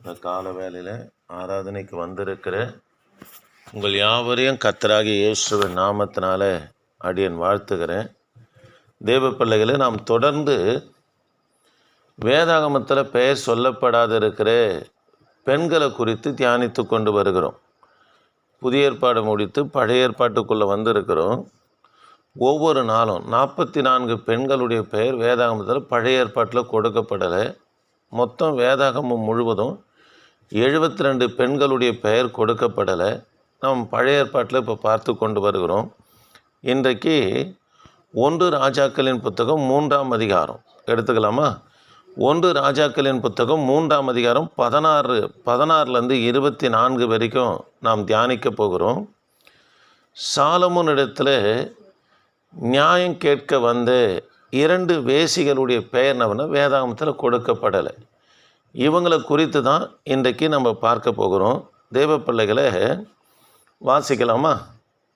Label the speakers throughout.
Speaker 1: இந்த கால வேளையில் ஆராதனைக்கு வந்திருக்கிற உங்கள் யாவரையும் கர்த்தராகிய இயேசுவின் நாமத்தினால அடியேன் வாழ்த்துகிறேன். தேவ பிள்ளைகளை நாம் தொடர்ந்து வேதாகமத்தில் பெயர் சொல்லப்படாத இருக்கிற பெண்களை குறித்து தியானித்து கொண்டு வருகிறோம். புதிய ஏற்பாடு முடித்து பழைய ஏற்பாட்டுக்குள்ளே வந்திருக்கிறோம். ஒவ்வொரு நாளும் 44 பெண்களுடைய பெயர் வேதாகமத்தில் பழைய ஏற்பாட்டில் கொடுக்கப்படலை. மொத்தம் வேதாகமம் முழுவதும் 72 பெண்களுடைய பெயர் கொடுக்கப்படலை. நாம் பழைய ஏற்பாட்டில் இப்போ பார்த்து கொண்டு வருகிறோம். இன்றைக்கு 1 ராஜாக்களின் புத்தகம் 3ஆம் அதிகாரம் எடுத்துக்கலாமா? 1 ராஜாக்களின் புத்தகம் 3ஆம் அதிகாரம் 16 24 வரைக்கும் நாம் தியானிக்க போகிறோம். சாலமோனிடத்தில் நியாயம் கேட்க வந்த 2 வேசிகளுடைய பெயர் நம்ம வேதாகமத்தில் கொடுக்கப்படலை. இவங்களை குறித்து தான் இன்றைக்கு நம்ம பார்க்க போகிறோம். தேவ பிள்ளைகளை வாசிக்கலாமா?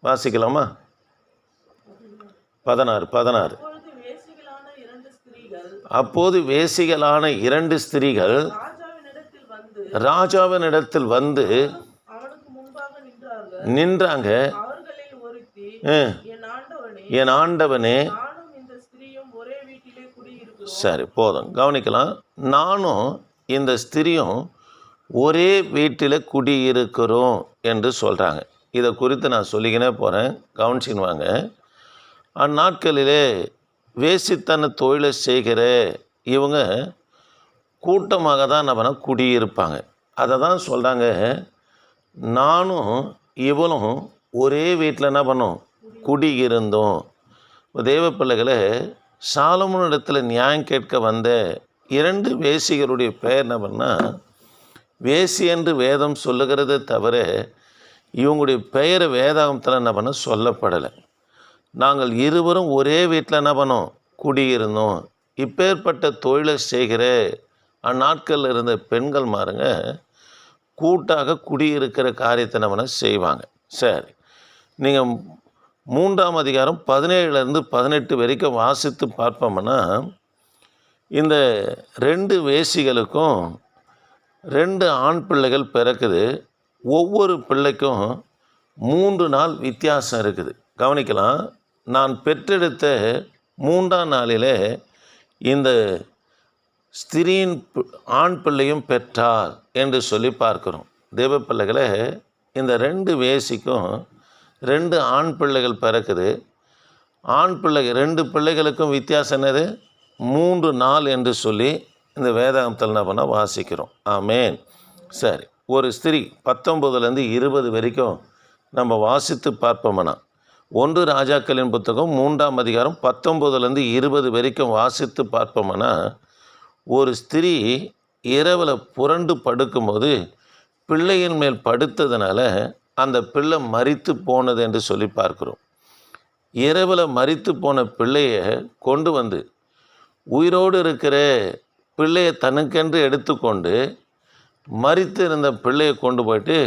Speaker 1: 16 அப்போது வேசிகளான 2 ஸ்திரீகள் ராஜாவினிடத்தில் வந்து நின்றாங்க. என் ஆண்டவனே, சரி போதும், கவனிக்கலாம். நானும் இந்த ஸ்திரியும் ஒரே வீட்டில் குடியிருக்கிறோம் என்று சொல்கிறாங்க. இதை குறித்து நான் சொல்லிக்கினே போகிறேன், கவனிச்சின்னு வாங்க. அந்நாட்களிலே வேசித்தன தொழிலை செய்கிற இவங்க கூட்டமாக தான் நம்ம குடியிருப்பாங்க. அதை தான் சொல்கிறாங்க, நானும் இவளும் ஒரே வீட்டில் என்ன பண்ணோம், குடியிருந்தோம். தேவ பிள்ளைகளை சாலமோனிடத்தில் நியாயம் கேட்க வந்த 2 வேசிகளுடைய பெயர் என்ன பண்ணால், வேசி என்று வேதம் சொல்லுகிறத தவிர இவங்களுடைய பெயரை வேதாகமத்தில் என்ன பண்ண சொல்லப்படலை. நாங்கள் இருவரும் ஒரே வீட்டில் என்ன பண்ணோம், குடியிருந்தோம். இப்பேற்பட்ட தொழிலை செய்கிற அந்நாட்களில் இருந்த பெண்கள் மாருங்க கூட்டாக குடியிருக்கிற காரியத்தை நம்ம செய்வாங்க. சரி, நீங்கள் 3ஆம் அதிகாரம் 17 18 வரைக்கும் வாசித்து பார்ப்போம்னா, இந்த 2 வேசிகளுக்கும் 2 ஆண் பிள்ளைகள் பிறக்குது. ஒவ்வொரு பிள்ளைக்கும் 3 நாள் வித்தியாசம் இருக்குது. கவனிக்கலாம். நான் பெற்றெடுத்த 3ஆம் நாளிலே இந்த ஸ்திரீயின் ஆண் பிள்ளையும் பெற்றார் என்று சொல்லி பார்க்கிறோம். தேவ பிள்ளைகளை இந்த 2 வேசிக்கும் 2 ஆண் பிள்ளைகள் பிறக்குது. ஆண் பிள்ளைகள் 2 பிள்ளைகளுக்கும் வித்தியாசம் என்னது, 3 நாள் என்று சொல்லி இந்த வேதாகமத்தில் என்ன பண்ண வாசிக்கிறோம். ஆமேன். சரி, ஒரு ஸ்திரீ 19 20 வரைக்கும் நம்ம வாசித்து பார்ப்போம்னா, 1 ராஜாக்களின் புத்தகம் 3ஆம் அதிகாரம் 19 20 வரைக்கும் வாசித்து பார்ப்போம்னா, ஒரு ஸ்திரீ இரவில் புரண்டு படுக்கும்போது பிள்ளையின் மேல் படுத்ததுனால அந்த பிள்ளை மரித்து போனது என்று சொல்லி பார்க்கிறோம். இரவில் மரித்து போன பிள்ளையை கொண்டு வந்து உயிரோடு இருக்கிற பிள்ளையை தனக்கென்று எடுத்துக்கொண்டு மரித்து இருந்த பிள்ளையை கொண்டு போயிட்டு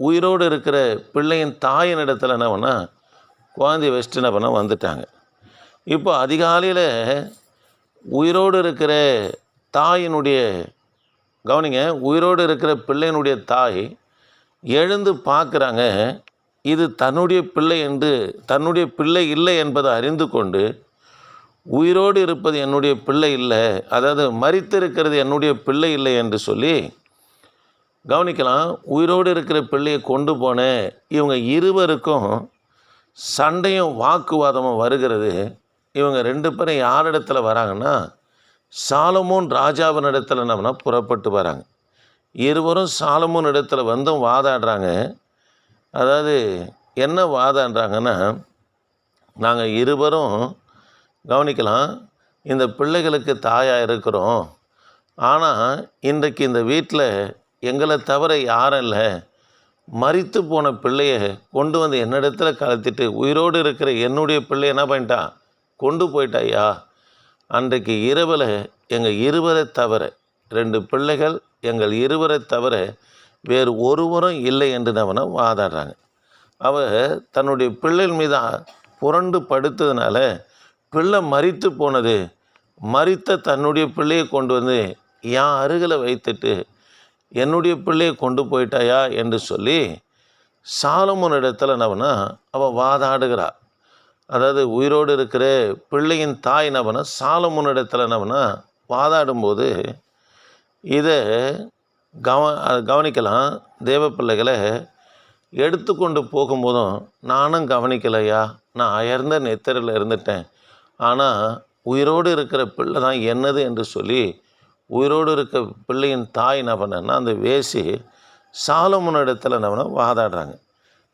Speaker 1: உயிரோடு இருக்கிற பிள்ளையின் தாயின் இடத்துல என்ன பண்ணால் குழந்தைய வச்சுட்டு என்ன பண்ண வந்துட்டாங்க. இப்போ அதிகாலையில் உயிரோடு இருக்கிற தாயினுடைய, கவனிங்க, உயிரோடு இருக்கிற பிள்ளையினுடைய தாய் எழுந்து பார்க்குறாங்க. இது தன்னுடைய பிள்ளை என்று, தன்னுடைய பிள்ளை இல்லை என்பதை அறிந்து கொண்டு, உயிரோடு இருப்பது என்னுடைய பிள்ளை இல்லை, அதாவது மரித்திருக்கிறது என்னுடைய பிள்ளை இல்லை என்று சொல்லி, கவனிக்கலாம், உயிரோடு இருக்கிற பிள்ளையை கொண்டு போன இவங்க இருவருக்கும் சண்டையும் வாக்குவாதமும் வருகிறது. இவங்க 2 பேரும் யாரிடத்துல வராங்கன்னா, சாலமோன் ராஜாவின் இடத்துல நம்மனா புறப்பட்டு வராங்க. இருவரும் சாலமோன் இடத்துல வந்தும் வாதாடுறாங்க. அதாவது என்ன வாதாடுறாங்கன்னா, நாங்கள் இருவரும், கவனிக்கலாம், இந்த பிள்ளைகளுக்கு தாயாக இருக்கிறோம். ஆனால் இன்றைக்கு இந்த வீட்டில் எங்களை தவிர யாரும் இல்லை. மரித்து போன பிள்ளையை கொண்டு வந்து என்னிடத்துல கலத்திட்டு உயிரோடு இருக்கிற என்னுடைய பிள்ளை என்ன பண்ணிட்டான், கொண்டு போயிட்டாயா. அன்றைக்கு இரவில் எங்கள் இருவரை தவிர 2 பிள்ளைகள், எங்கள் இருவரை தவிர வேறு ஒருவரும் இல்லை என்று நம்ம வாதாடுறாங்க. அவ தன்னுடைய பிள்ளைகள் மீது புரண்டு படுத்ததுனால பிள்ளை மரித்து போனது. மரித்த தன்னுடைய பிள்ளையை கொண்டு வந்து என் அருகில் வைத்துட்டு என்னுடைய பிள்ளையை கொண்டு போயிட்டாயா என்று சொல்லி சாலமோனிடத்தில் என்னவனா அவள் வாதாடுகிறாள். அதாவது உயிரோடு இருக்கிற பிள்ளையின் தாய் என்னவனா சாலமோனிடத்தில் என்னவனா வாதாடும்போது இதை கவனிக்கலாம். தேவ பிள்ளைகளை எடுத்துக்கொண்டு போகும்போதும் நானும் கவனிக்கலையா, நான் அயர்ந்த நெத்தரில் இருந்துட்டேன், ஆனால் உயிரோடு இருக்கிற பிள்ளை தான் என்னது என்று சொல்லி உயிரோடு இருக்க பிள்ளையின் தாய் என்ன பண்ணன்னா அந்த வேசி சாலமோனிடத்தில் என்ன வாதாடுறாங்க.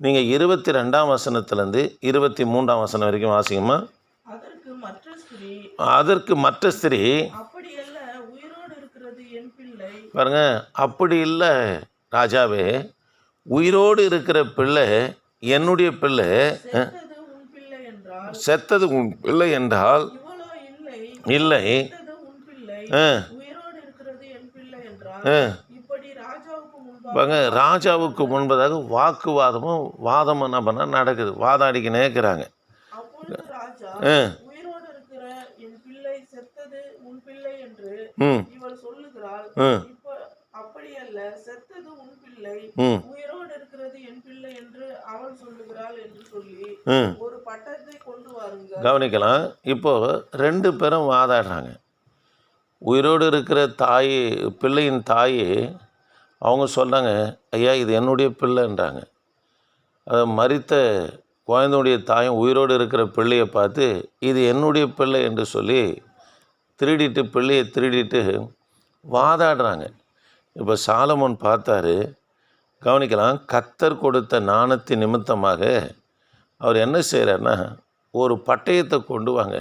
Speaker 1: நீங்கள் 22ஆம் வசனத்துலேருந்து 23ஆம் வசனம் வரைக்கும் வாசிங்கம்மா. அதற்கு மற்ற ஸ்திரீ பாருங்க, அப்படி இல்லை ராஜாவே, உயிரோடு இருக்கிற பிள்ளை என்னுடைய பிள்ளை, செத்தது உன் பிள்ளை என்றால் இல்லை. பாருங்க, ராஜாவுக்கு முன்பதாக வாக்குவாதமும் வாதமும் என்ன பண்ண நடக்குது, வாதாடிக்கினே இருக்கிறாங்க. கவனிக்கலாம். இப்போ 2 பேரும் வாதாடுறாங்க. உயிரோடு இருக்கிற தாய் பிள்ளையின் தாய் அவங்க சொல்கிறாங்க, ஐயா இது என்னுடைய பிள்ளைன்றாங்க. அதை மரித்த குழந்தையுடைய தாயும் உயிரோடு இருக்கிற பிள்ளையை பார்த்து இது என்னுடைய பிள்ளை என்று சொல்லி பிள்ளையை திருடிட்டு வாதாடுறாங்க. இப்போ சாலமோன் பார்த்தாரு. கவனிக்கலாம், கர்த்தர் கொடுத்த ஞானத்தின் நிமித்தமாக அவர் என்ன செய்கிறார்னா ஒரு பட்டயத்தை கொண்டு வாங்க,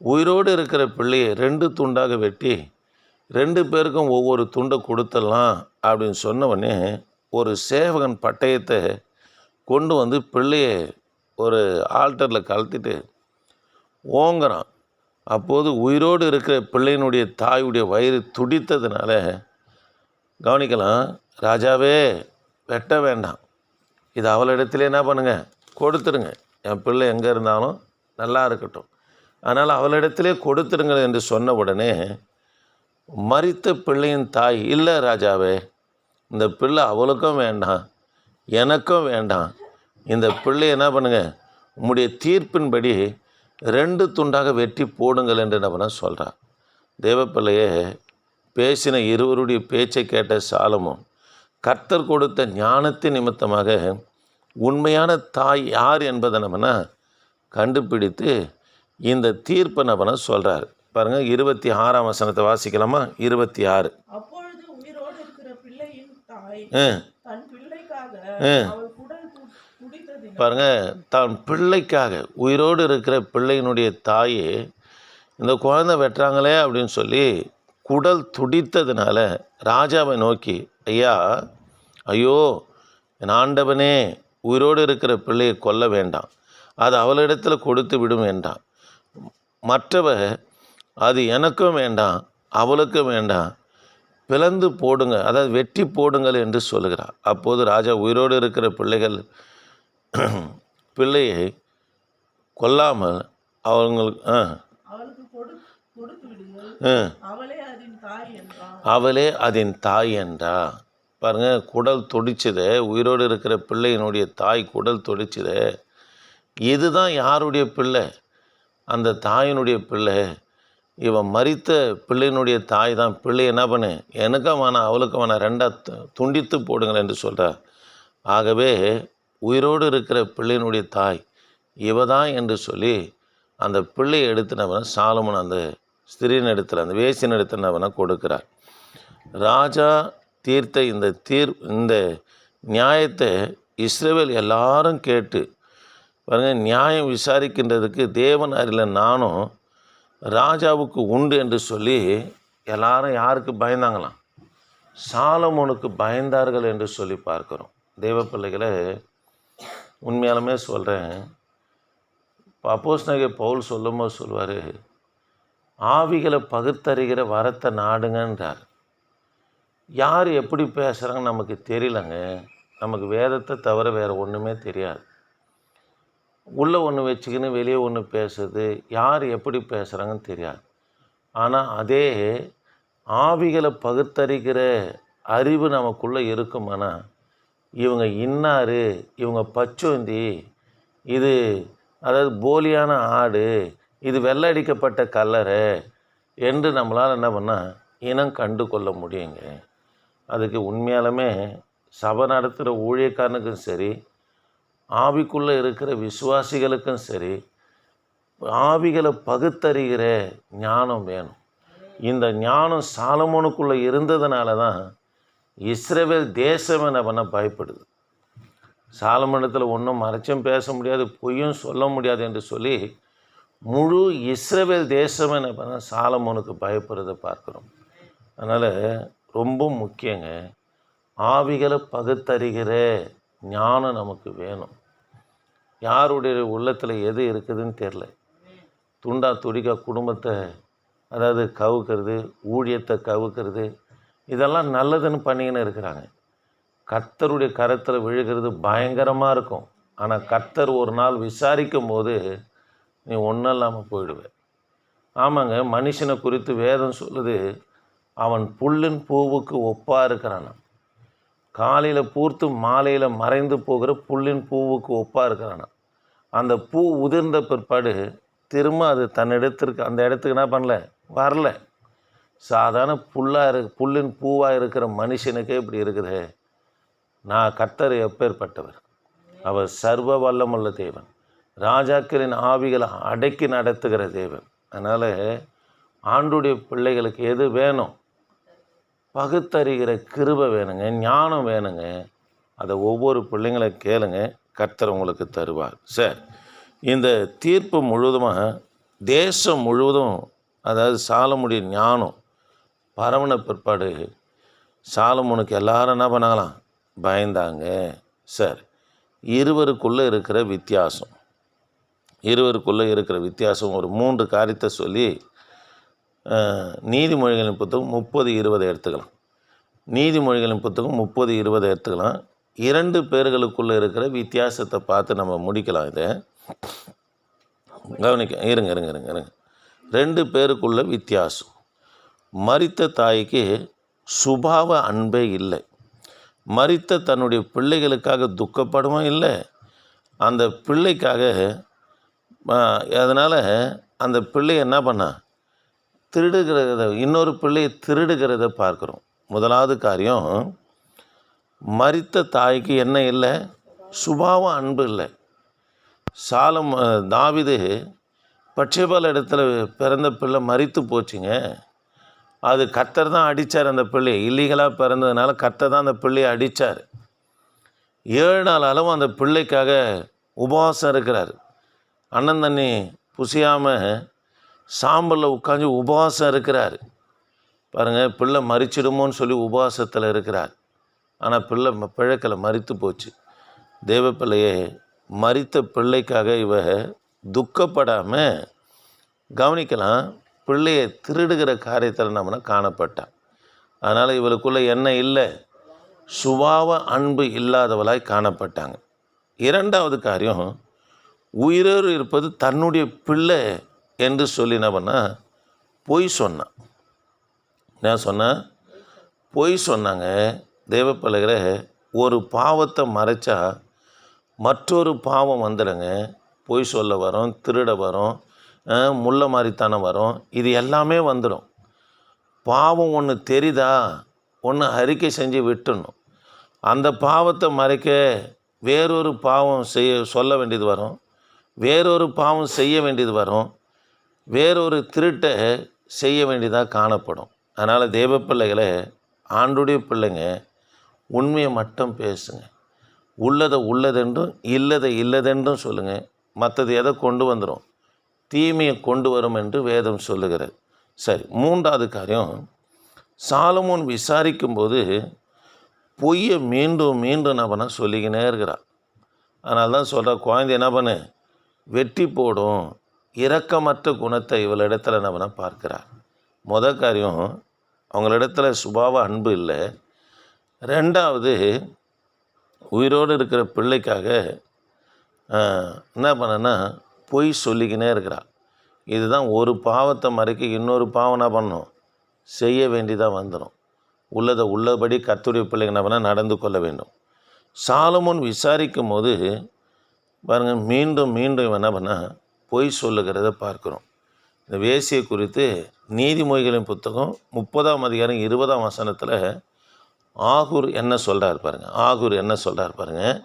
Speaker 1: உயிரோடு இருக்கிற பிள்ளையை 2 துண்டாக வெட்டி 2 பேருக்கும் ஒவ்வொரு துண்டை கொடுத்துடலாம் அப்படின்னு சொன்னவொடனே ஒரு சேவகன் பட்டயத்தை கொண்டு வந்து பிள்ளையை ஒரு ஆல்டரில் கழட்டிட்டு ஓங்குறான். அப்போது உயிரோடு இருக்கிற பிள்ளையினுடைய தாயுடைய வயிறு துடித்ததுனால, கவனிக்கலாம், ராஜாவே வெட்ட வேண்டாம், இது அவளிடத்துல என்ன பண்ணுங்க, கொடுத்துருங்க, என் பிள்ளை எங்கே இருந்தாலும் நல்லா இருக்கட்டும், அதனால் அவளிடத்திலே கொடுத்துருங்க என்று சொன்ன உடனே மரித்த பிள்ளையின் தாய், இல்லை ராஜாவே, இந்த பிள்ளை அவளுக்கும் வேண்டாம் எனக்கும் வேண்டாம், இந்த பிள்ளை என்ன பண்ணுங்க, உம்முடைய தீர்ப்பின்படி 2 துண்டாக வெட்டி போடுங்கள் என்று என்ன பண்ண சொல்கிறார். தேவப்பிள்ளையே பேசின இருவருடைய பேச்சை கேட்ட சாலமோன் கர்த்தர் கொடுத்த ஞானத்தின் நிமித்தமாக உண்மையான தாய் யார் என்பதை நம்மனா கண்டுபிடித்து இந்த தீர்ப்பை நம்ம சொல்கிறார். பாருங்கள், 26ஆம் வசனத்தை வாசிக்கலாமா? 26. பாருங்க, தன் பிள்ளைக்காக உயிரோடு இருக்கிற பிள்ளையினுடைய தாயே இந்த குழந்தை வெட்டுறாங்களே அப்படின்னு சொல்லி குடல் துடித்ததுனால ராஜாவை நோக்கி, ஐயோ என் ஆண்டவனே, உயிரோடு இருக்கிற பிள்ளையை கொல்ல வேண்டாம், அது அவளிடத்தில் கொடுத்து விடும் வேண்டாம், மற்றவர் அது எனக்கும் வேண்டாம் அவளுக்கும் வேண்டாம், பிளந்து போடுங்க, அதாவது வெட்டி போடுங்கள் என்று சொல்லுகிறார். அப்போது ராஜா உயிரோடு இருக்கிற பிள்ளையை கொல்லாமல் அவங்களுக்கு அவளே அதன் தாய் என்றா. பாருங்க, குடல் துடிச்சதே, உயிரோடு இருக்கிற பிள்ளையினுடைய தாய் குடல் துடிச்சதே, இதுதான் யாருடைய பிள்ளை? அந்த தாயினுடைய பிள்ளை. இவன் மரித்த பிள்ளையினுடைய தாய் தான் பிள்ளை என்ன பண்ணு, எனக்கும் வேணாம் அவளுக்கும் வேணாம், 2 துண்டித்து போடுங்கள் என்று சொல்கிறார். ஆகவே உயிரோடு இருக்கிற பிள்ளையினுடைய தாய் இவ தான் என்று சொல்லி அந்த பிள்ளையை எடுத்துனவன சாலமோன் அந்த ஸ்திரீன் இடத்துல, அந்த வேசின் இடத்துல கொடுக்கிறார். ராஜா தீர்த்த இந்த நியாயத்தை இஸ்ரவேல் எல்லாரும் கேட்டு பாருங்க, நியாயம் விசாரிக்கின்றதுக்கு தேவன் அறில நானும் ராஜாவுக்கு உண்டு என்று சொல்லி எல்லாரும் யாருக்கு பயந்தாங்களாம்? சாலமோனுக்கு பயந்தார்கள் என்று சொல்லி பார்க்குறோம். தேவ பிள்ளைகளை உண்மையாலுமே சொல்கிறேன். அப்போஸ்தலனாகிய பவுல் சொல்லும்போது சொல்லுவார், ஆவிகளை பகுத்தறிகிற வரத்தை நாடுங்கன்றார். யார் எப்படி பேசுகிறாங்கன்னு நமக்கு தெரியலங்க. நமக்கு வேதத்தை தவிர வேறு ஒன்றுமே தெரியாது. உள்ளே ஒன்று வச்சுக்கின்னு வெளியே ஒன்று பேசுறது, யார் எப்படி பேசுகிறாங்கன்னு தெரியாது. ஆனால் அதே ஆவிகளை பகுத்தறிகிற அறிவு நமக்குள்ளே இருக்குமானா, இவங்க இன்னார், இவங்க பச்சோந்தி, இது அதாவது போலியான ஆடு, இது வெள்ளை அடிக்கப்பட்ட கல்லறை என்று நம்மளால் என்ன பண்ணால் இனம் கண்டு கொள்ள முடியுங்க. அதுக்கு உண்மையாலுமே சபை நடத்துகிற ஊழியக்காரனுக்கும் சரி, ஆவிக்குள்ளே இருக்கிற விசுவாசிகளுக்கும் சரி, ஆவிகளை பகுத்தறிகிற ஞானம் வேணும். இந்த ஞானம் சாலமோனுக்குள்ளே இருந்ததுனால தான் இஸ்ரவேல் தேசம் என்ன பண்ண பயப்படுது. சாலமோனிடத்தில் ஒன்றும் மறைச்சும் பேச முடியாது, பொய்யும் சொல்ல முடியாது என்று சொல்லி முழு இஸ்ரவேல் தேசம் என்ன பண்ண சாலமோனுக்கு பயப்படுறதை பார்க்குறோம். அதனால் ரொம்ப முக்கியங்க, ஆவிகளை பகுத்தறிகிற ஞானம் நமக்கு வேணும். யாருடைய உள்ளத்தில் எது இருக்குதுன்னு தெரில. துண்டா துடிக்க குடும்பத்தை அதாவது கவுக்கிறது, ஊழியத்தை கவுக்கிறது, இதெல்லாம் நல்லதுன்னு பண்ணிக்கின்னு இருக்கிறாங்க. கர்த்தருடைய கரத்தில் விழுகிறது பயங்கரமாக இருக்கும். ஆனால் கர்த்தர் ஒரு நாள் விசாரிக்கும் போது நீ ஒன்றும் இல்லாமல் போயிடுவேன். ஆமாங்க, மனுஷனை குறித்து வேதம் சொல்லுது, அவன் புல்லின் பூவுக்கு ஒப்பாக இருக்கிறான். காலையில் பூர்த்து மாலையில் மறைந்து போகிற புல்லின் பூவுக்கு ஒப்பாக இருக்கிறான். அந்த பூ உதிர்ந்த பிற்பாடு திரும்ப அது தன்னிடத்திற்கு அந்த இடத்துக்கு என்ன பண்ணல, வரல. சாதாரண புல்லின் பூவாக இருக்கிற மனுஷனுக்கே இப்படி இருக்குது. நான் கர்த்தர் எப்பேற்பட்டவர், அவர் சர்வ வல்லமுள்ள தேவன், ராஜாக்களின் ஆவிகளை அடக்கி நடத்துகிற தேவன். அதனால் ஆண்டுடைய பிள்ளைகளுக்கு எது வேணும்? பகுத்தறிகிற கிருபை வேணுங்க, ஞானம் வேணுங்க. அதை ஒவ்வொரு பிள்ளைங்களை கேளுங்க, கர்த்தர் உங்களுக்கு தருவார். சார், இந்த தீர்ப்பு முழுவதுமாக தேசம் முழுவதும் அதாவது சாலமுடைய ஞானம் பரவன பிற்பாடு சாலமோனுக்கு எல்லாரும் என்ன பண்ணாங்களாம், பயந்தாங்க. சார், இருவருக்குள்ளே இருக்கிற வித்தியாசம் ஒரு 3 காரியத்தை சொல்லி நீதிமொழிகளின் புத்தகம் 30-20 எடுத்துக்கலாம். நீதிமொழிகளின் புத்தகம் 30-20 எடுத்துக்கலாம். 2 பேர்களுக்குள்ளே இருக்கிற வித்தியாசத்தை பார்த்து நம்ம முடிக்கலாம். இதை கவனிக்க இருங்க. 2 பேருக்குள்ள வித்தியாசம். மரித்த தாய்க்கு சுபாவ அன்பே இல்லை. மரித்த தன்னுடைய பிள்ளைகளுக்காக துக்கப்படவும் இல்லை. அந்த பிள்ளைக்காக அதனால் அந்த பிள்ளை என்ன பண்ணா, திருடுகிறத, இன்னொரு பிள்ளையை திருடுகிறத பார்க்குறோம். முதலாவது காரியம், மரித்த தாய்க்கு என்ன இல்லை? சுபாவ அன்பு இல்லை. தாவீது பட்சேபால் இடத்துல பிறந்த பிள்ளை மரித்து போச்சுங்க. அது கர்த்தர் தான் அடித்தார். அந்த பிள்ளையை இல்லீகலாக பிறந்ததுனால கர்த்தர் தான் அந்த பிள்ளையை அடித்தார். 7 நாள் அளவும் அந்த பிள்ளைக்காக உபவாசம் இருக்கிறார். அண்ணன் தண்ணி புசியாமல் சாம்பலில் உட்காந்து உபவாசம் இருக்கிறார். பாருங்கள், பிள்ளை மறிச்சிடுமோன்னு சொல்லி உபவாசத்தில் இருக்கிறார். ஆனால் பிள்ளை பிழைக்கலை, மரித்து போச்சு. தேவ பிள்ளையே, மரித்த பிள்ளைக்காக இவ துக்கப்படாமல் கவனிக்கலாம், பிள்ளையை திருடுகிற காரியத்தில் நம்மளை காணப்பட்டான். அதனால் இவளுக்குள்ளே என்ன இல்லை? சுபாவ அன்பு இல்லாதவளாய் காணப்பட்டாங்க. 2வது காரியம், உயிரோடு இருப்பது தன்னுடைய பிள்ளை என்று சொல்லி என்ன பண்ணால் பொய் சொன்னான். என்ன சொன்னால் பொய் சொன்னாங்க. தேவ பிள்ளைகளை, ஒரு பாவத்தை மறைச்சா மற்றொரு பாவம் வந்துடுங்க. பொய் சொல்ல வரும், திருட வரும், முள்ள மாதிரித்தானம் வரும், இது எல்லாமே வந்துடும். பாவம் ஒன்று தெரியுதா, ஒன்று அறிக்கை செஞ்சு விட்டுடணும். அந்த பாவத்தை மறைக்க வேறொரு பாவம் சொல்ல வேண்டியது வரும், வேறொரு பாவம் செய்ய வேண்டியது வரும், வேறொரு திருட்டை செய்ய வேண்டியதாக காணப்படும். அதனால் தேவ பிள்ளைகளை, ஆண்டுடைய பிள்ளைங்க, உண்மையை மட்டும் பேசுங்க. உள்ளதை உள்ளதென்றும் இல்லதை இல்லதென்றும் சொல்லுங்கள். மற்றது எதை கொண்டு வந்துடும்? தீமையை கொண்டு வரும் என்று வேதம் சொல்லுகிறது. சரி, 3வது காரியம், சாலமோன் விசாரிக்கும்போது பொய்யை மீண்டும் மீண்டும் என்ன பண்ண சொல்லிக்கினே இருக்கிறான். அதனால தான் சொல்கிற, குழந்தை என்ன பண்ணு, வெட்டி போடும். இரக்கமற்ற குணத்தை இவளிடத்தில் என்ன பண்ண பார்க்கிறார். முதல் காரியம், அவங்களிடத்துல சுபாவ அன்பு இல்லை. 2வது, உயிரோடு இருக்கிற பிள்ளைக்காக என்ன பண்ணனா பொய் சொல்லிக்கினே இருக்கிறாள். இதுதான், ஒரு பாவத்தை மறைக்க இன்னொரு பாவம் என்ன பண்ணணும், செய்ய வேண்டியதாக வந்துடும். உள்ளதை உள்ளபடி கர்த்தருடைய பிள்ளைங்க என்ன பண்ணால் நடந்து கொள்ள வேண்டும். சாலமோன் விசாரிக்கும் போது பாருங்கள், மீண்டும் மீண்டும் என்ன பண்ணால் பொய் சொல்லுகிறத பார்க்குறோம். இந்த வேசியை குறித்து நீதிமொழிகளின் புத்தகம் 30ஆம் அதிகாரம் 20ஆம் வசனத்தில் ஆகூர் என்ன சொல்கிறார் பாருங்கள். ஆகூர் என்ன சொல்கிறார் பாருங்கள்.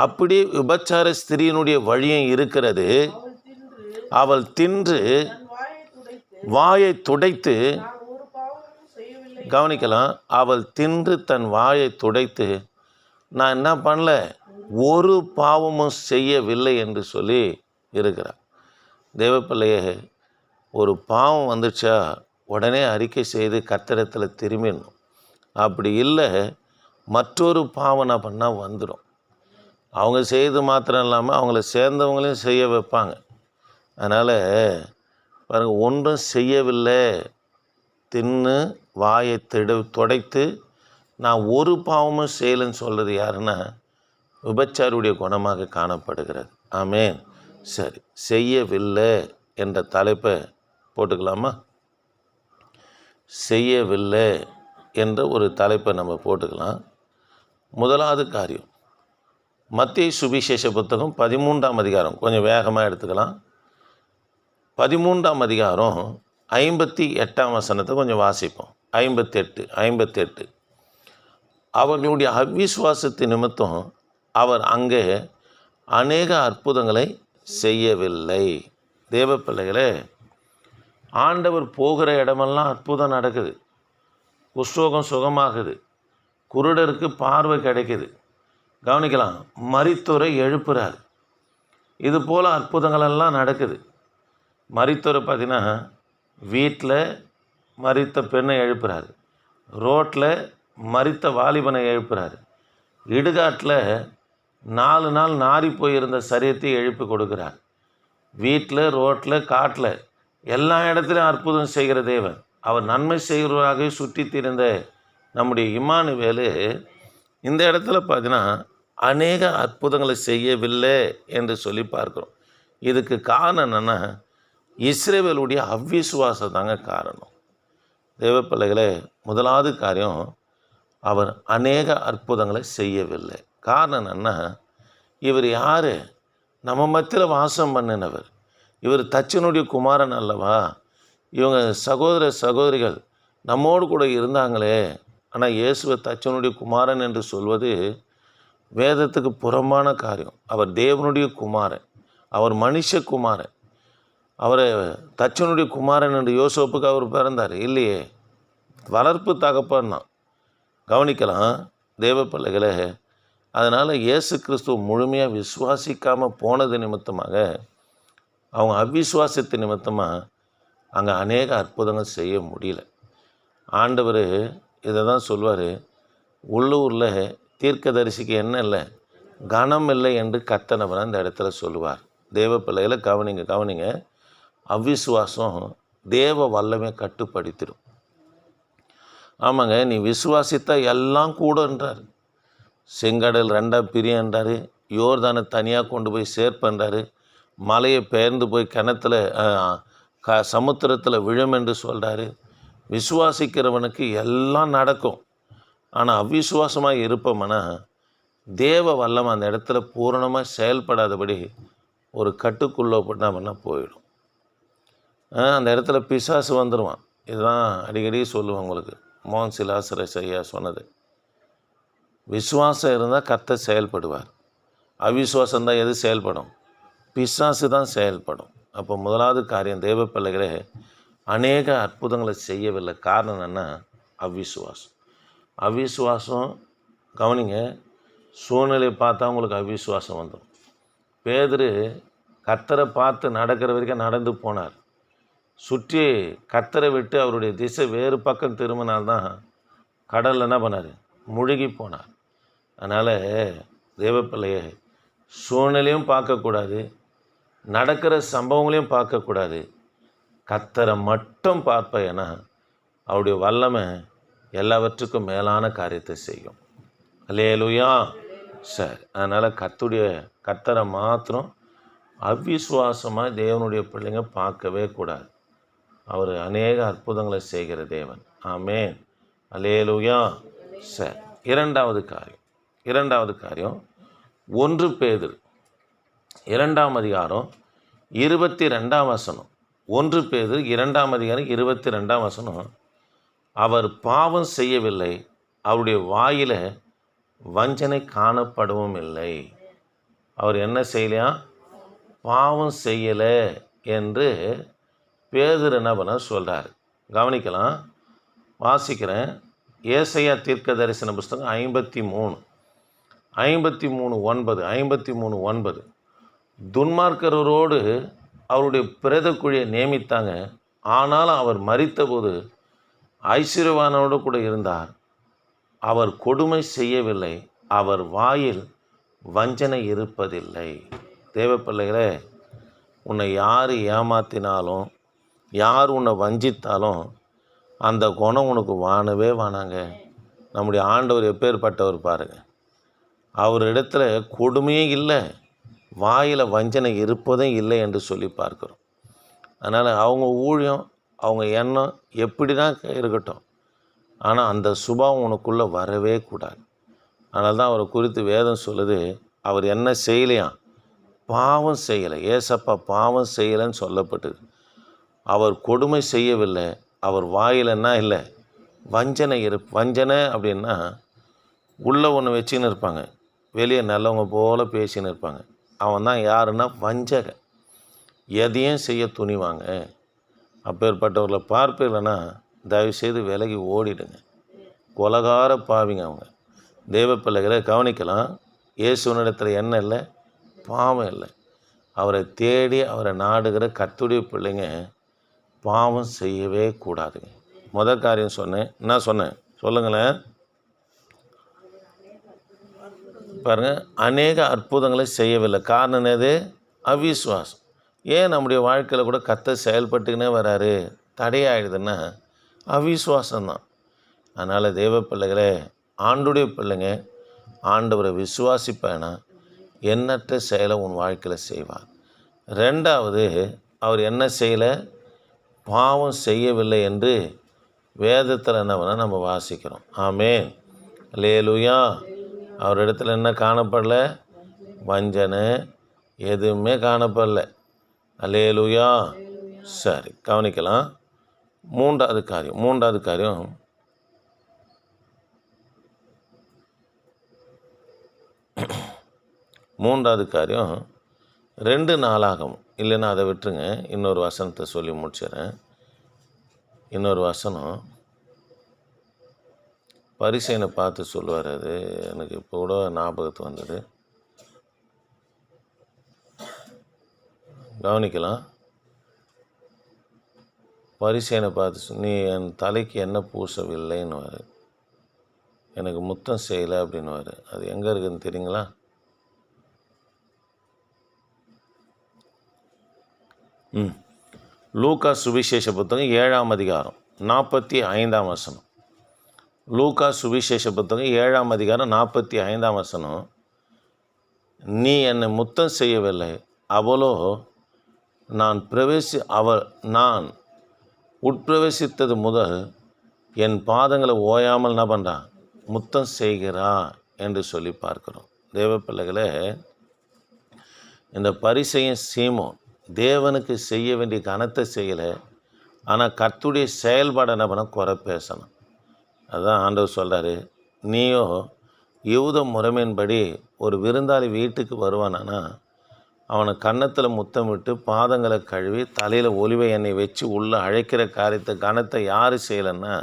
Speaker 1: அப்படியே விபச்சார ஸ்திரீனுடைய வழியும் இருக்கிறது. அவள் தின்று வாயை துடைத்து, கவனிக்கலாம், அவள் தின்று தன் வாயை துடைத்து, நான் என்ன பண்ணல, ஒரு பாவமும் செய்யவில்லை என்று சொல்லி இருக்கிறார். தேவப்பிள்ளையே, ஒரு பாவம் வந்துச்சா உடனே அறிக்கை செய்து கர்த்தரிடத்தில் திரும்பிடணும். அப்படி இல்லை, மற்றொரு பாவம் என்ன பண்ணால் வந்துடும். அவங்க செய்து மாத்திரம் இல்லாமல் அவங்கள சேர்ந்தவங்களையும் செய்ய வைப்பாங்க. அதனால் பாருங்கள், ஒன்றும் செய்யவில்லை, தின்னு வாயை துடைத்து நான் ஒரு பாவமும் செய்யலைன்னு சொல்கிறது யாருன்னா விபச்சாரியுடைய குணமாக காணப்படுகிறது. ஆமென். சரி, செய்யவில்லை என்ற தலைப்பை போட்டுக்கலாமா? செய்யவில்லை என்ற ஒரு தலைப்பை நம்ம போட்டுக்கலாம். முதலாவது காரியம், மத்தேயு சுவிசேஷ புத்தகம் 13ஆம் அதிகாரம், கொஞ்சம் வேகமாக எடுத்துக்கலாம். 13ஆம் அதிகாரம் 58ஆம் வசனத்தை கொஞ்சம் வாசிப்போம். 58. அவர்களுடைய அவிசுவாசத்தின் நிமித்தம் அவர் அங்கே அநேக அற்புதங்களை செய்யவில்லை. தேவ பிள்ளைகளே, ஆண்டவர் போகிற இடமெல்லாம் அற்புதம் நடக்குது. குஷ்ரோகம் சுகமாகுது, குருடருக்கு பார்வை கிடைக்குது. கவனிக்கலாம், மரித்தோரை எழுப்புறார். இது போல் அற்புதங்களெல்லாம் நடக்குது. மரித்தோரை பார்த்தீங்கன்னா வீட்டில் மரித்த பெண்ணை எழுப்புறாரு, ரோட்டில் மரித்த வாலிபனை எழுப்புறாரு, இடுகாட்டில் 4 நாள் நாரி போயிருந்த சரீரத்தை எழுப்பி கொடுக்குறார். வீட்டில், ரோட்டில், காட்டில் எல்லா இடத்துலையும் அற்புதம் செய்கிற தேவன். அவர் நன்மை செய்கிறவராக சுற்றி திரிந்த நம்முடைய இம்மானுவேலு இந்த இடத்துல பார்த்தீங்கன்னா அநேக அற்புதங்களை செய்யவில்லை என்று சொல்லி பார்க்குறோம். இதுக்கு காரணம் என்னென்னா இஸ்ரவேலுடைய அவ்விசுவாசம் தாங்க காரணம். தேவப்பிள்ளைகளே, முதலாவது காரியம், அவர் அநேக அற்புதங்களை செய்யவில்லை. காரணம் என்னென்னா, இவர் யார்? நம்ம மத்தியில் வாசம் பண்ணினவர். இவர் தச்சனுடைய குமாரன் அல்லவா? இவங்க சகோதரிகள் நம்மோடு கூட இருந்தாங்களே. ஆனால் இயேசுவை தச்சனுடைய குமாரன் என்று சொல்வது வேதத்துக்கு புறம்பான காரியம். அவர் தேவனுடைய குமாரன், அவர் மனுஷகுமாரன். அவரை தச்சனுடைய குமாரன் என்று யோசேப்புக்கு அவர் பிறந்தார் இல்லையே, வளர்ப்பு தகப்பன் தான். கவனிக்கலாம் தேவ பிள்ளைகளே. அதனால் இயேசு கிறிஸ்துவ முழுமையாக விசுவாசிக்காமல் போனது நிமித்தமாக, அவங்க அவ்விசுவாசத்து நிமித்தமாக அங்கே அநேக அற்புதங்கள் செய்ய முடியல. ஆண்டவர் இதை தான் சொல்வார், உள்ளூரில் தீர்க்கதரிசிக்கு என்ன இல்லை, கனம் இல்லை என்று கர்த்தர் அந்த இடத்துல சொல்லுவார். தேவ பிள்ளைகளை கவனிங்க. அவ்விசுவாசம் தேவ வல்லமை கட்டுப்படுத்திடும். ஆமாங்க, நீ விசுவாசித்தா எல்லாம் கூடன்றார். செங்கடல் 2 பிரியன்றார், யோர்தானை தனியாக கொண்டு போய் சேர்ப்பன்றார், மலையை பெயர்ந்து போய் கிணத்துல சமுத்திரத்தில் விழும் என்று சொல்கிறாரு. விசுவாசிக்கிறவனுக்கு எல்லாம் நடக்கும். ஆனால் அவ்விசுவாசமாக இருப்போம்னா தேவ வல்லமை அந்த இடத்துல பூரணமாக செயல்படாதபடி ஒரு கட்டுக்குள்ளே பண்ணாமன்னா போயிடும். அந்த இடத்துல பிசாசு வந்துடுவான். இதுதான் அடிக்கடி சொல்லுவேன் உங்களுக்கு. மோகன் சிலாசரஸ் ஐயா சொன்னது. விசுவாசம் இருந்தால் கர்த்தர் செயல்படுவார். அவிசுவாசம்தான் எது செயல்படும்? பிசாசு தான் செயல்படும். அப்போ முதலாவது காரியம், தேவ பிள்ளைகளே, அநேக அற்புதங்களை செய்யவில்லை. காரணம் என்ன? அவ்விசுவாசம். அவ்விசுவாசம் கவனிங்க, சூழ்நிலையை பார்த்தா உங்களுக்கு அவ்விசுவாசம் வந்துடும். பேதுரு கர்த்தரை பார்த்து நடக்கிற வரைக்கும் நடந்து போனார். சுற்றி கர்த்தரை விட்டு அவருடைய திசை வேறு பக்கம் திரும்பினால்தான் கடலில் என்ன பண்ணார்? முழுகி போனார். அதனால் தேவப்பிள்ளையே, சூழ்நிலையும் பார்க்கக்கூடாது, நடக்கிற சம்பவங்களையும் பார்க்கக்கூடாது, கர்த்தரை மட்டும் பார்ப்பேன். ஏன்னா அவருடைய வல்லமை எல்லாவற்றுக்கும் மேலான காரியத்தை செய்யும். அல்லேலூயா. சரி, அதனால் கர்த்தரை மாத்திரம் அவ்விசுவாசமாக தேவனுடைய பிள்ளைங்க பார்க்கவே கூடாது. அவர் அநேக அற்புதங்களை செய்கிற தேவன். ஆமென், அல்லேலூயா. சரி, இரண்டாவது காரியம் 1 பேதுரு 2ஆம் அதிகாரம் 22ஆம் வசனம். 1 பேதுரு 2ஆம் அதிகாரம் 22ஆம் வசனம். அவர் பாவம் செய்யவில்லை, அவருடைய வாயில வஞ்சனை காணப்படவும் இல்லை. அவர் என்ன செய்யலையா? பாவம் செய்யலை என்று பேதுரு என்ன பண்ண சொல்கிறார். கவனிக்கலாம், வாசிக்கிறேன். ஏசாயா தீர்க்க தரிசன புஸ்தகம் 53:9 துன்மார்க்கரோடு அவருடைய பிரேத குழியை நியமித்தாங்க, ஆனாலும் அவர் மரித்தபோது ஐஸ்வர்யவானோடு கூட இருந்தார். அவர் கொடுமை செய்யவில்லை, அவர் வாயில் வஞ்சனை இருப்பதில்லை. தேவ பிள்ளைகளே, உன்னை யார் ஏமாத்தினாலும், யார் உன்னை வஞ்சித்தாலும் அந்த குணம் உனக்கு வானவே வானாங்க. நம்முடைய ஆண்டவர் எப்பேற்பட்டவர் பாருங்கள். அவர் இடத்துல கொடுமையே இல்லை, வாயில் வஞ்சனை இருப்பதும் இல்லை என்று சொல்லி பார்க்குறோம். அதனால் அவங்க ஊழியம், அவங்க எண்ணம் எப்படி தான் இருக்கட்டும், ஆனால் அந்த சுபாவம் உனக்குள்ளே வரவே கூடாது. அதனால தான் அவரை குறித்து வேதம் சொல்லுது, அவர் என்ன செய்யலையாம்? பாவம் செய்யலை. ஏசப்பா பாவம் செய்யலைன்னு சொல்லப்பட்டது. அவர் கொடுமை செய்யவில்லை, அவர் வாயில் என்ன இல்லை? வஞ்சனை வஞ்சனை அப்படின்னா உள்ளே ஒன்று வச்சுன்னு இருப்பாங்க, வெளியே நல்லவங்க போல் பேசின்னு இருப்பாங்க. அவன் தான் யாருன்னா வஞ்சகன். எதையும் செய்ய துணிவாங்க. அப்பேற்பட்டவர்களை பார்ப்பீர்கள்னா தயவுசெய்து விலகி ஓடிடுங்க. கொலகார பாவிங்க அவங்க. தேவ பிள்ளைகளை கவனிக்கலாம். இயேசுவனிடத்தில் என்ன இல்லை? பாவம் இல்லை. அவரை தேடி அவரை நாடுகிற கர்த்தருடைய பிள்ளைங்க பாவம் செய்யவே கூடாதுங்க. முதல் காரியம் சொன்னேன். என்ன சொன்னேன் சொல்லுங்களேன்? பாருங்கள், அநேக அற்புதங்களை செய்யவில்லை. காரணம் என்னது? அவிசுவாசம். ஏன் நம்முடைய வாழ்க்கையில் கூட கர்த்தர் செயல்பட்டுக்கினே வராரு, தடையாயிடுதுன்னா அவிசுவாசம்தான். அதனால் தேவ பிள்ளைகளே, ஆண்டுடைய பிள்ளைங்க ஆண்டவரை விசுவாசிப்பேனா எண்ணற்ற செயலை உன் வாழ்க்கையில் செய்வார். ரெண்டாவது, அவர் என்ன செய்யலை? பாவம் செய்யவில்லை என்று வேதத்தில் என்ன பண்ணால் நம்ம வாசிக்கிறோம். ஆமென், அல்லேலூயா. அவரிடத்துல என்ன காணப்படல? வஞ்சனை எதுவுமே காணப்படல. அல்லேலூயா. சரி, கவனிக்கலாம். மூன்றாவது காரியம் 2 நாளாகும். இல்லைன்னா அதை விட்டுருங்க, இன்னொரு வசனத்தை சொல்லி முடிச்சிடறேன். இன்னொரு வசனம் பரிசேயனை பார்த்து சொல்லுவார். அது எனக்கு இப்போ கூட ஞாபகத்து வந்தது. கவனிக்கலாம். பரிசேயனை பார்த்து நீ என் தலைக்கு என்ன பூசவில்லைன்னுவார், எனக்கு முத்தம் செய்யலை அப்படின்னுவார். அது எங்கே இருக்குதுன்னு தெரியுங்களா? லூக்கா சுவிசேஷ புத்தகம் 7ஆம் அதிகாரம் 45ஆம் வசனம். லூக்கா சுவிசேஷ புத்தகம் 7ஆம் அதிகாரம் 45ஆம் வசனம். நீ என்னை முத்தம் செய்யவில்லை, அவளோ நான் உட்பிரவேசித்தது முதல் என் பாதங்களை ஓயாமல் என்ன பண்ணுறான்? முத்தம் செய்கிறா என்று சொல்லி பார்க்கிறோம். தேவ பிள்ளைகளே, இந்த பரிசேயன் சீமோன் தேவனுக்கு செய்ய வேண்டிய கனத்தை செய்யலை, ஆனால் கர்த்தருடைய செயல்பாடு என்ன பண்ண குறை பேசணும். அதுதான் ஆண்டவர் சொல்கிறாரு, நீயோ யூத முறைமையின்படி ஒரு விருந்தாளி வீட்டுக்கு வருவானா அவனை கன்னத்தில் முத்தமிட்டு பாதங்களை கழுவி தலையில் ஒலிவை எண்ணெய் வச்சு உள்ளே அழைக்கிற காரியத்தை கனத்தை யார் செய்யலைன்னா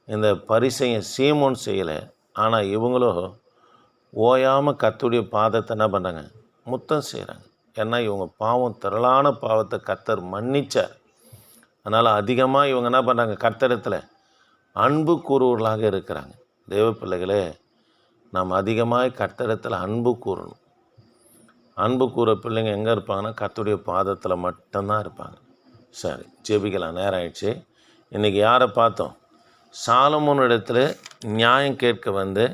Speaker 1: இந்த பரிசேயன் சீமோன் செய்யலை. ஆனால் இவங்களோ ஓயாமல் கர்த்தருடைய பாதத்தை என்ன பண்ணுறாங்க? முத்தம் செய்கிறாங்க. ஏன்னா இவங்க பாவம், திரளான பாவத்தை கர்த்தர் மன்னிச்சார். அதனால் அதிகமாக இவங்க என்ன பண்ணுறாங்க? கர்த்தரிடத்தில் அன்பு கூறுவர்களாக இருக்கிறாங்க. தேவ பிள்ளைகளே, நாம் அதிகமாக கர்த்தரிடத்தில் அன்பு கூறணும். அன்பு கூற பிள்ளைங்க எங்கே இருப்பாங்கன்னா கர்த்தருடைய பாதத்தில் மட்டும்தான் இருப்பாங்க. சரி, ஜெபிக்கலாம், நேரம் ஆயிடுச்சு. இன்றைக்கி யாரை பார்த்தோம்? சாலமோனிடத்தில் நியாயம் கேட்க வந்து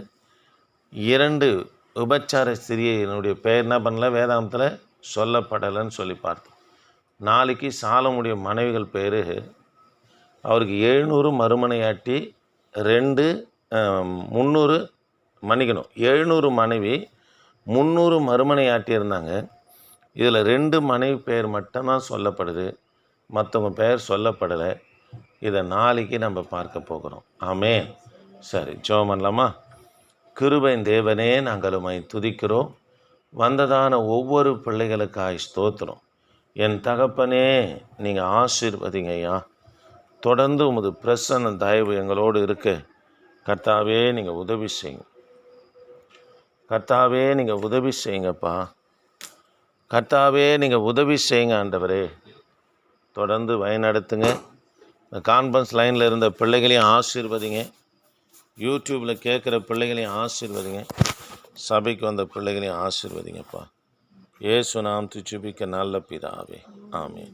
Speaker 1: 2 விபச்சார ஸ்திரியினுடைய பெயர் என்ன பண்ணல, வேதாந்தத்தில் சொல்லப்படலைன்னு சொல்லி பார்த்தோம். நாளைக்கு சாலமுடைய மனைவிகள் பேர், அவருக்கு 700 மறுமனையாட்டி 300 மன்னிக்கணும் 700 மனைவி 300 மறுமனையாட்டி இருந்தாங்க. இதில் 2 மனைவி பேர் மட்டும்தான் சொல்லப்படுது, மற்றவங்க பேர் சொல்லப்படலை. இதை நாளைக்கு நம்ம பார்க்க போகிறோம். ஆமென். சரி, ஜெபம் பண்ணலாமா? கிருபையின் தேவனே, நாங்கள் உம்மை துதிக்கிறோம். வந்ததான ஒவ்வொரு பிள்ளைகளுக்காய் ஸ்தோத்திரம். என் தகப்பனே, நீங்கள் ஆசீர்வதிங்க ஐயா. தொடர்ந்து உமது பிரசன்ன தயவு எங்களோடு இருக்க கர்த்தாவே நீங்கள் உதவி செய்யுங்க. கர்த்தாவே நீங்கள் உதவி செய்யுங்கப்பா. கர்த்தாவே நீங்கள் உதவி செய்யுங்க ஆண்டவரே. தொடர்ந்து வழிநடத்துங்க. இந்த கான்ஃபரன்ஸ் லைனில் இருந்த பிள்ளைகளையும் ஆசீர்வதிங்க. யூடியூப்பில் கேட்குற பிள்ளைகளையும் ஆசீர்வதிங்க. சபைக்கு வந்த பிள்ளைகளையும் ஆசீர்வதிங்கப்பா. இயேசு நாமத்தில் ஜெபிக்க நல்ல பிதாவே. ஆமென்.